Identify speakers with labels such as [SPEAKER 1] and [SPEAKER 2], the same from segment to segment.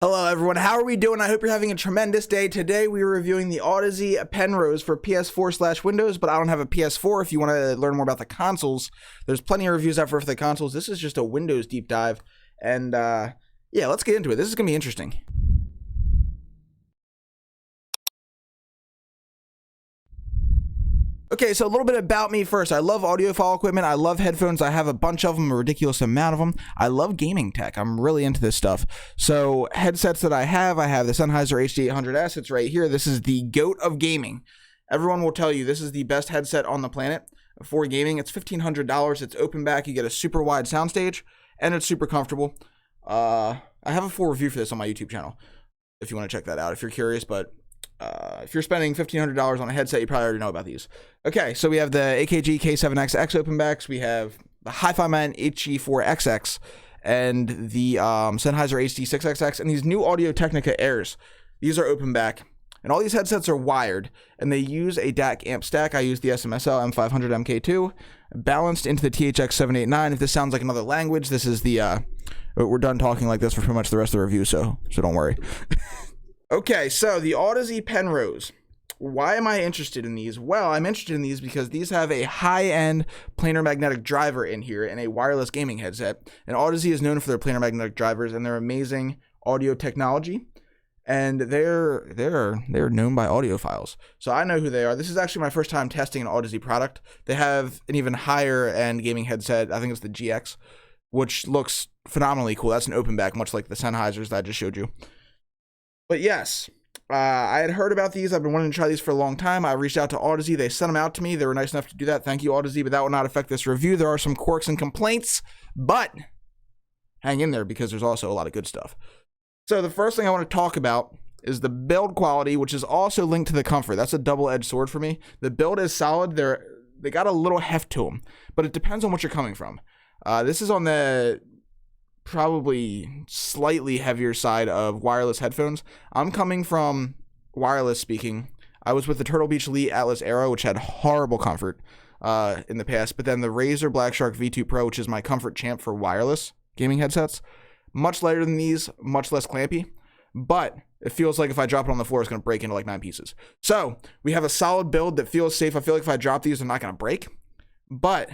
[SPEAKER 1] Hello everyone, how are we doing? I hope you're having a tremendous day. Today we are reviewing the Audeze Penrose for PS4/Windows, but I don't have a PS4. If you want to learn more about the consoles, there's plenty of reviews out for the consoles. This is just a Windows deep dive, and yeah, let's get into it. This is going to be interesting. Okay, so a little bit about me first. I love audiophile equipment. I love headphones. I have a bunch of them, a ridiculous amount of them. I love gaming tech. I'm really into this stuff. So headsets that I have the Sennheiser HD800S. It's right here. This is the GOAT of gaming. Everyone will tell you this is the best headset on the planet for gaming. It's $1,500. It's open back. You get a super wide soundstage, and it's super comfortable. I have a full review for this on my YouTube channel if you want to check that out if you're curious, but if you're spending $1,500 on a headset, you probably already know about these. Okay, so we have the AKG K7XX open backs. We have the Hi-Fi-Man HE4XX and the Sennheiser HD6XX and these new Audio-Technica Airs. These are open back, and all these headsets are wired, and they use a DAC amp stack. I use the SMSL M500 MK2 balanced into the THX789. If this sounds like another language, this is the we're done talking like this for pretty much the rest of the review, so don't worry. Okay, so the Audeze Penrose. Why am I interested in these? Well, I'm interested in these because these have a high-end planar magnetic driver in here and a wireless gaming headset. And Audeze is known for their planar magnetic drivers and their amazing audio technology. And they're known by audiophiles. So I know who they are. This is actually my first time testing an Audeze product. They have an even higher-end gaming headset. I think it's the GX, which looks phenomenally cool. That's an open back, much like the Sennheisers that I just showed you. But yes, I had heard about these. I've been wanting to try these for a long time. I reached out to Audeze. They sent them out to me. They were nice enough to do that. Thank you, Audeze, but that will not affect this review. There are some quirks and complaints, but hang in there because there's also a lot of good stuff. So the first thing I want to talk about is the build quality, which is also linked to the comfort. That's a double-edged sword for me. The build is solid. They got a little heft to them, but it depends on what you're coming from. This is on the probably slightly heavier side of wireless headphones. I'm coming from wireless speaking. I was with the Turtle Beach Elite Atlas Aero, which had horrible comfort in the past, but then the Razer Black Shark V2 Pro, which is my comfort champ for wireless gaming headsets, much lighter than these, much less clampy, but it feels like if I drop it on the floor, it's going to break into like 9 pieces. So we have a solid build that feels safe. I feel like if I drop these, they're not going to break. But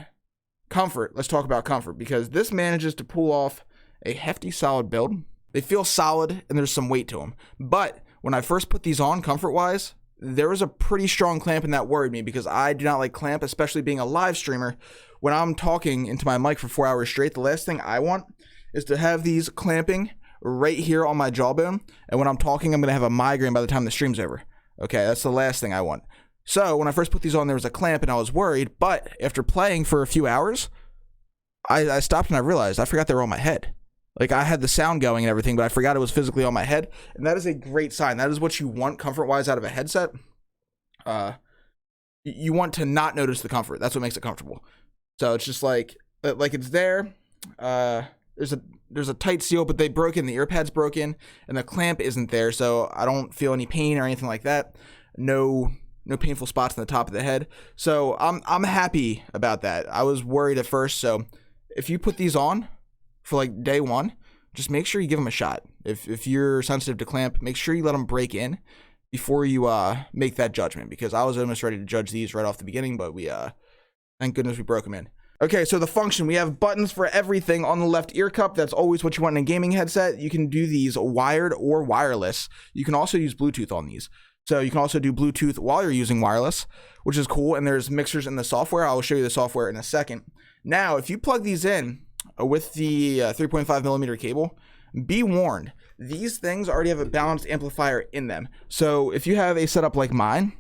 [SPEAKER 1] comfort, let's talk about comfort, because this manages to pull off a hefty, solid build. They feel solid, and there's some weight to them. But when I first put these on, comfort-wise, there was a pretty strong clamp, and that worried me because I do not like clamp, especially being a live streamer. When I'm talking into my mic for 4 hours straight, the last thing I want is to have these clamping right here on my jawbone, and when I'm talking, I'm going to have a migraine by the time the stream's over. Okay, that's the last thing I want. So when I first put these on, there was a clamp, and I was worried, but after playing for a few hours, I stopped and I realized I forgot they were on my head. Like, I had the sound going and everything, but I forgot it was physically on my head. And that is a great sign. That is what you want comfort-wise out of a headset. You want to not notice the comfort. That's what makes it comfortable. So it's just like it's there. There's a tight seal, but they broke in. The ear pad's broken, and the clamp isn't there. So I don't feel any pain or anything like that. No painful spots on the top of the head. So I'm happy about that. I was worried at first. So if you put these on for like day one, just make sure you give them a shot. If you're sensitive to clamp, make sure you let them break in before you make that judgment, because I was almost ready to judge these right off the beginning, but we thank goodness we broke them in. Okay, so the function, we have buttons for everything on the left ear cup. That's always what you want in a gaming headset. You can do these wired or wireless. You can also use Bluetooth on these. So you can also do Bluetooth while you're using wireless, which is cool, and there's mixers in the software. I'll show you the software in a second. Now, if you plug these in with the 3.5 millimeter cable, be warned, these things already have a balanced amplifier in them. So if you have a setup like mine,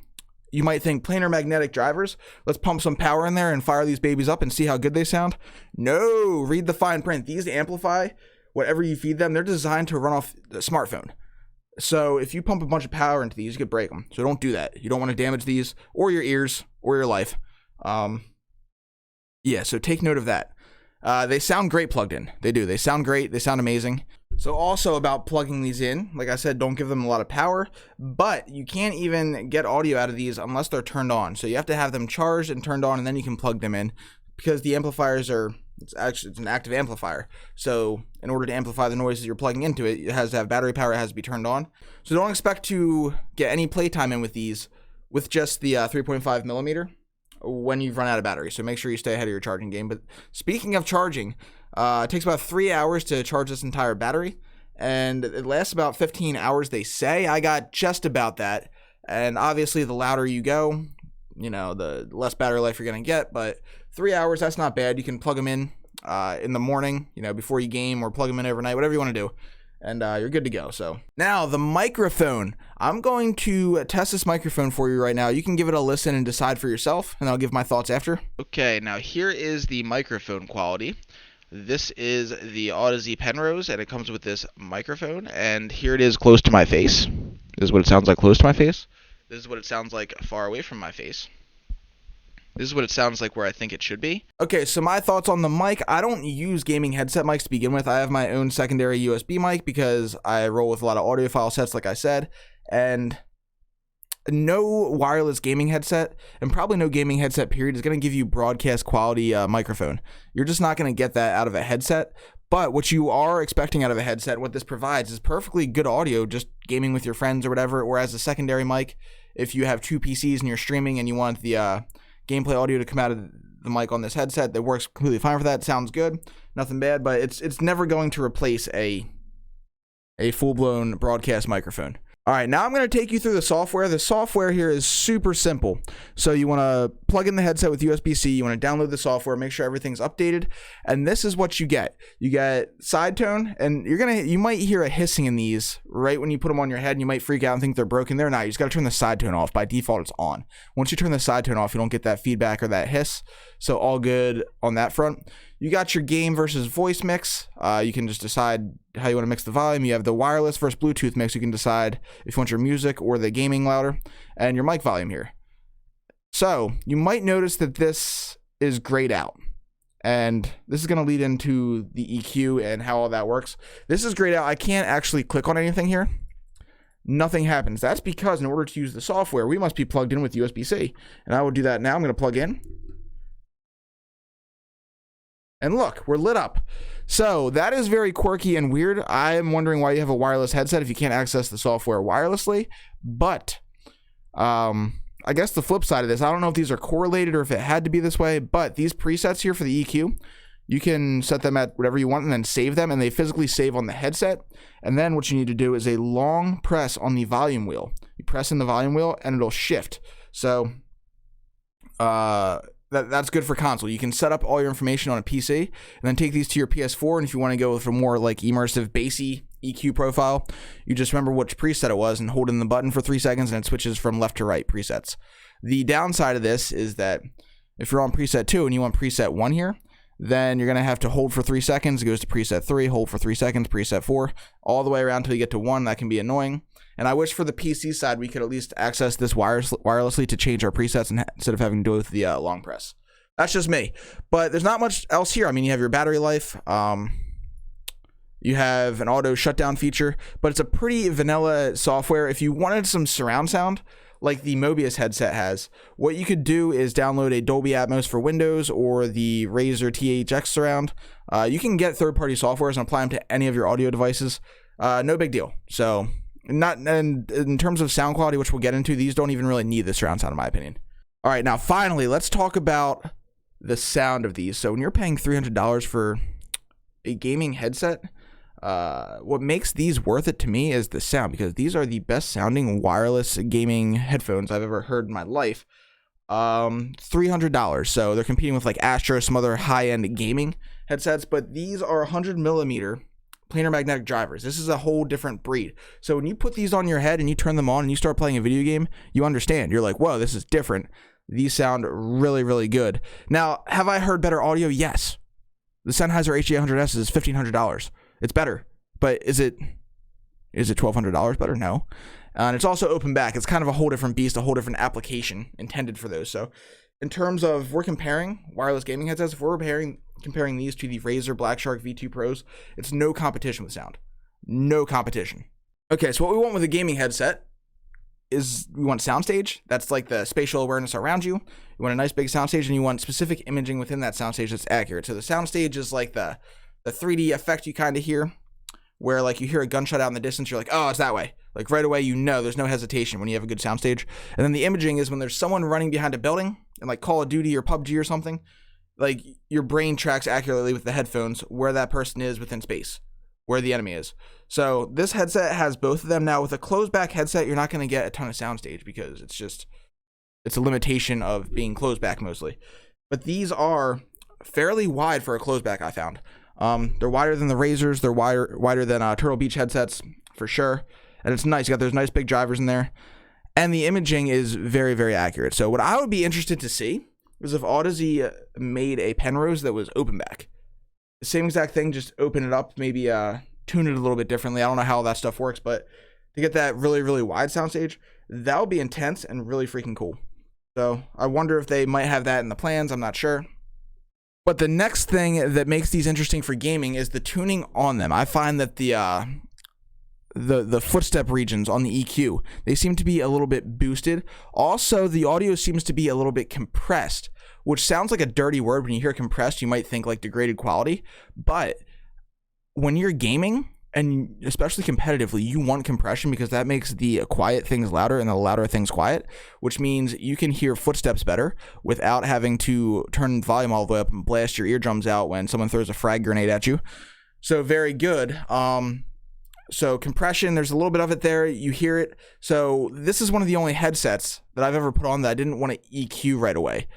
[SPEAKER 1] you might think planar magnetic drivers, let's pump some power in there and fire these babies up and see how good they sound. No, read the fine print. These amplify whatever you feed them. They're designed to run off the smartphone. So if you pump a bunch of power into these, you could break them. So don't do that. You don't want to damage these or your ears or your life. Yeah, so take note of that. They sound great plugged in. They do. They sound great. They sound amazing. So also about plugging these in, like I said, don't give them a lot of power, but you can't even get audio out of these unless they're turned on. So you have to have them charged and turned on, and then you can plug them in, because the amplifiers are it's an active amplifier. So in order to amplify the noises you're plugging into it, it has to have battery power, it has to be turned on. So don't expect to get any playtime in with these with just the 3.5 millimeter when you've run out of battery. So make sure you stay ahead of your charging game. But speaking of charging, it takes about 3 hours to charge this entire battery, and it lasts about 15 hours, they say. I got just about that. And obviously the louder you go, the less battery life you're going to get, but 3 hours, that's not bad. You can plug them in the morning, before you game, or plug them in overnight, whatever you want to do, and you're good to go. So now the microphone. I'm going to test this microphone for you right now. You can give it a listen and decide for yourself, and I'll give my thoughts after. Okay, now here is the microphone quality. This is the Audeze Penrose, and it comes with this microphone, and here it is close to my face. This is what it sounds like close to my face. This is what it sounds like far away from my face. This is what it sounds like where I think it should be. Okay, so my thoughts on the mic. I don't use gaming headset mics to begin with. I have my own secondary USB mic because I roll with a lot of audiophile sets, like I said. And no wireless gaming headset, and probably no gaming headset period, is going to give you broadcast quality microphone. You're just not going to get that out of a headset. But what you are expecting out of a headset, what this provides, is perfectly good audio, just gaming with your friends or whatever. Whereas a secondary mic, if you have two PCs and you're streaming and you want the gameplay audio to come out of the mic on this headset, that works completely fine for that. Sounds good, nothing bad, but it's never going to replace a full-blown broadcast microphone. All right, now I'm going to take you through the software. The software here is super simple. So you want to plug in the headset with USB-C, you want to download the software, make sure everything's updated, and this is what you get. You get side tone, and you might hear a hissing in these right when you put them on your head, and you might freak out and think they're broken. They're not. You just got to turn the side tone off. By default, it's on. Once you turn the side tone off, you don't get that feedback or that hiss, so all good on that front. You got your game versus voice mix. You can just decide how you want to mix the volume. You have the wireless versus Bluetooth mix. You can decide if you want your music or the gaming louder, and your mic volume here. So you might notice that this is grayed out, and this is going to lead into the EQ and how all that works. This is grayed out. I can't actually click on anything here. Nothing happens. That's because in order to use the software, we must be plugged in with USB-C, and I will do that now. I'm going to plug in. And look, we're lit up. So that is very quirky and weird. I am wondering why you have a wireless headset if you can't access the software wirelessly. But I guess the flip side of this, I don't know if these are correlated or if it had to be this way, but these presets here for the EQ, you can set them at whatever you want and then save them, and they physically save on the headset. And then what you need to do is a long press on the volume wheel. You press in the volume wheel and it'll shift. So that's good for console. You can set up all your information on a PC and then take these to your PS4, and if you want to go with a more like immersive bassy EQ profile, you just remember which preset it was and hold in the button for 3 seconds and it switches from left to right presets. The downside of this is that if you're on preset 2 and you want preset 1 here, then you're going to have to hold for 3 seconds. It goes to preset 3, hold for 3 seconds, preset 4, all the way around until you get to 1. That can be annoying. And I wish for the PC side we could at least access this wirelessly to change our presets instead of having to do with the long press. That's just me. But there's not much else here. I mean, you have your battery life. You have an auto shutdown feature, but it's a pretty vanilla software. If you wanted some surround sound, like the Mobius headset has, what you could do is download a Dolby Atmos for Windows or the Razer THX surround. You can get third-party softwares and apply them to any of your audio devices. No big deal. So, in terms of sound quality, which we'll get into, these don't even really need the surround sound, in my opinion. All right, now finally, let's talk about the sound of these. So when you're paying $300 for a gaming headset, what makes these worth it to me is the sound, because these are the best sounding wireless gaming headphones I've ever heard in my life. $300. So they're competing with like Astro, some other high-end gaming headsets, but these are 100 millimeter planar magnetic drivers. This is a whole different breed. So when you put these on your head and you turn them on and you start playing a video game, you understand. You're like, whoa, this is different. These sound really, really good. Now, have I heard better audio? Yes. The Sennheiser HG100S is $1,500. It's better, but is it $1,200 better? No. And it's also open back. It's kind of a whole different beast, a whole different application intended for those. So in terms of, we're comparing wireless gaming headsets, if we're comparing these to the Razer Black Shark V2 Pros, it's no competition with sound. No competition. Okay, so what we want with a gaming headset is we want Soundstage. That's like the spatial awareness around you. You want a nice big soundstage, and you want specific imaging within that soundstage that's accurate. So the soundstage is like the 3D effect you kind of hear, where like you hear a gunshot out in the distance, you're like, oh, it's that way. Like right away, you know, there's no hesitation when you have a good soundstage. And then the imaging is when there's someone running behind a building in like Call of Duty or PUBG or something, like your brain tracks accurately with the headphones where that person is within space, where the enemy is. So this headset has both of them. Now with a closed back headset, you're not going to get a ton of soundstage because it's a limitation of being closed back mostly. But these are fairly wide for a closed back, I found. They're wider than the Razors. They're wider than Turtle Beach headsets for sure. And it's nice. You got those nice big drivers in there. And the imaging is very, very accurate. So what I would be interested to see is if Audeze made a Penrose that was open back. The same exact thing, just open it up, maybe tune it a little bit differently. I don't know how that stuff works, but to get that really, really wide soundstage, that would be intense and really freaking cool. So I wonder if they might have that in the plans. I'm not sure. But the next thing that makes these interesting for gaming is the tuning on them. I find that the footstep regions on the EQ, they seem to be a little bit boosted. Also, the audio seems to be a little bit compressed, which sounds like a dirty word. When you hear compressed, you might think like degraded quality. But when you're gaming, and especially competitively, you want compression because that makes the quiet things louder and the louder things quiet, which means you can hear footsteps better without having to turn volume all the way up and blast your eardrums out when someone throws a frag grenade at you. So very good. So compression, there's a little bit of it there. You hear it. So this is one of the only headsets that I've ever put on that I didn't want to EQ right away.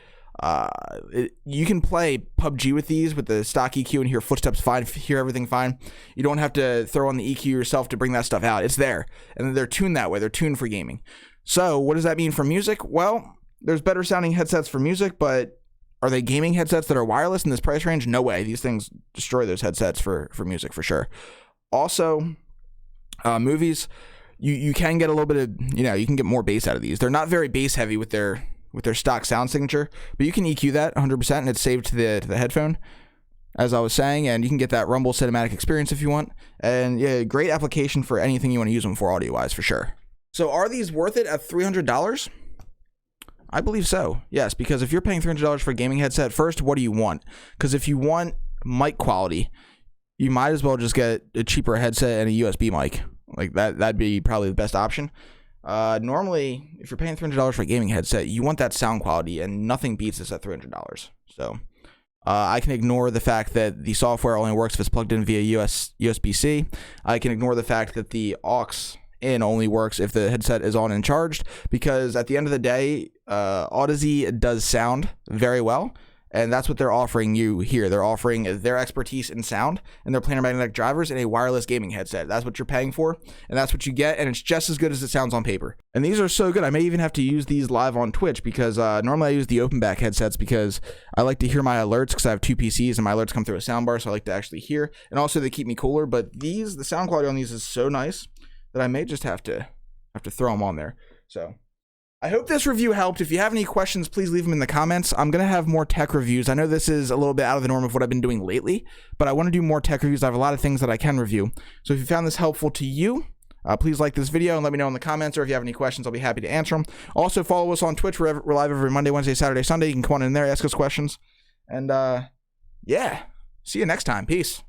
[SPEAKER 1] You can play PUBG with these with the stock EQ and hear footsteps fine, hear everything fine. You don't have to throw on the EQ yourself to bring that stuff out. It's there. And they're tuned that way. They're tuned for gaming. So what does that mean for music? Well, there's better sounding headsets for music, but are they gaming headsets that are wireless in this price range? No way. These things destroy those headsets for music for sure. Also, movies, you can get a little bit of, you can get more bass out of these. They're not very bass heavy with their stock sound signature, but you can EQ that 100% and it's saved to the headphone, as I was saying, and you can get that Rumble cinematic experience if you want. And yeah, great application for anything you want to use them for audio wise for sure. So are these worth it at $300? I believe so. Yes, because if you're paying $300 for a gaming headset, first, what do you want? Because if you want mic quality, you might as well just get a cheaper headset and a USB mic. Like that'd be probably the best option. Normally, if you're paying $300 for a gaming headset, you want that sound quality, and nothing beats this at $300. So I can ignore the fact that the software only works if it's plugged in via USB-C. I can ignore the fact that the aux in only works if the headset is on and charged, because at the end of the day, Audeze does sound very well. And that's what they're offering you here. They're offering their expertise in sound and their planar magnetic drivers in a wireless gaming headset. That's what you're paying for, and that's what you get, and it's just as good as it sounds on paper. And these are so good. I may even have to use these live on Twitch because normally I use the open back headsets because I like to hear my alerts because I have two PCs and my alerts come through a soundbar, so I like to actually hear. And also they keep me cooler, but the sound quality on these is so nice that I may just have to throw them on there. So I hope this review helped. If you have any questions, please leave them in the comments. I'm going to have more tech reviews. I know this is a little bit out of the norm of what I've been doing lately, but I want to do more tech reviews. I have a lot of things that I can review. So if you found this helpful to you, please like this video and let me know in the comments, or if you have any questions, I'll be happy to answer them. Also, follow us on Twitch. We're live every Monday, Wednesday, Saturday, Sunday. You can come on in there, ask us questions. And yeah, see you next time. Peace.